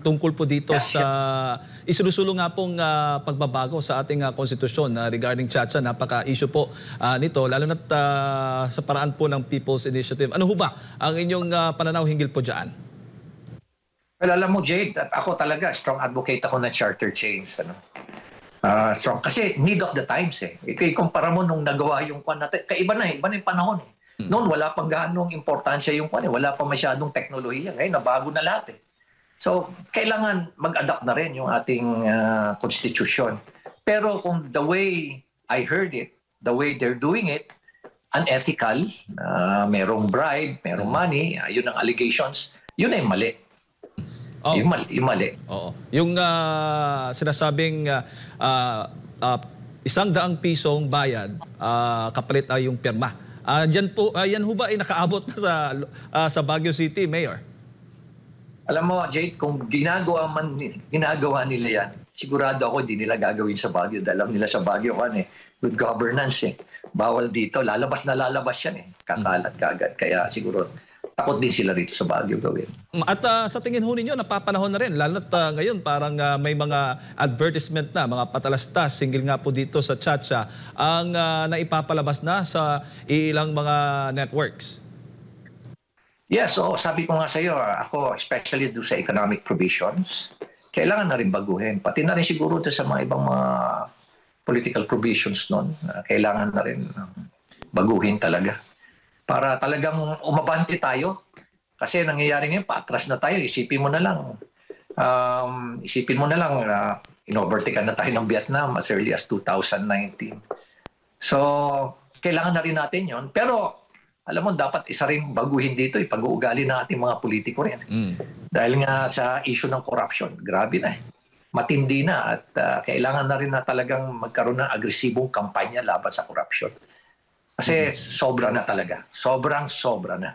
tungkol po dito sa isinusulong nga pong pagbabago sa ating konstitusyon regarding Chacha. Napaka-issue po nito, lalo na sa paraan po ng People's Initiative. Ano ho ba ang inyong pananaw hinggil po dyan? Well, alam mo, Jade, at ako talaga, strong advocate ako ng charter change. Ano? Strong. Kasi need of the times eh. Ikumpara mo nung nagawa yung kwan natin, iba na yung panahon eh. Noon wala pang ganong importansya yung kwan eh. Wala pa masyadong teknolohiya. Ngayon, nabago na lahat eh. So, kailangan mag-adapt na rin yung ating constitution. Pero kung the way I heard it, the way they're doing it, unethical, merong bribe, merong money, yun ang allegations, yun ay mali. Oh. Yung mali. Oo. Yung sinasabing 100 pisong bayad, kapalit ay yung pirma. Yan ho ba ay nakaabot na sa Baguio City, Mayor? Alam mo, Jade, kung ginagawa nila yan, sigurado ako hindi nila gagawin sa Baguio. Alam nila sa Baguio good governance eh. Bawal dito, lalabas na lalabas yan eh. Kakalat kagad. Kaya siguro takot din sila rito sa Baguio gawin. At sa tingin ho ninyo, napapanahon na rin. Lalo na ngayon, parang may mga advertisement na, mga patalastas, single nga po dito sa Chacha, ang naipapalabas na sa ilang mga networks. Yes, so sabi ko nga sa iyo, ako especially do sa economic provisions, kailangan na rin baguhin. Pati na rin siguro sa mga ibang mga political provisions noon, kailangan na rin baguhin talaga. Para talagang umabante tayo. Kasi nangyayari ngayon, paatras na tayo. Isipin mo na lang, inovertikan na tayo ng Vietnam as early as 2019. So, kailangan na rin natin yon. Pero, alam mo, dapat isa rin baguhin dito, pag-uugali ng ating mga politiko rin. Dahil nga sa issue ng corruption, grabe na eh. Matindi na at kailangan na rin na talagang magkaroon ng agresibong kampanya laban sa corruption. Kasi sobra na talaga. Sobra na.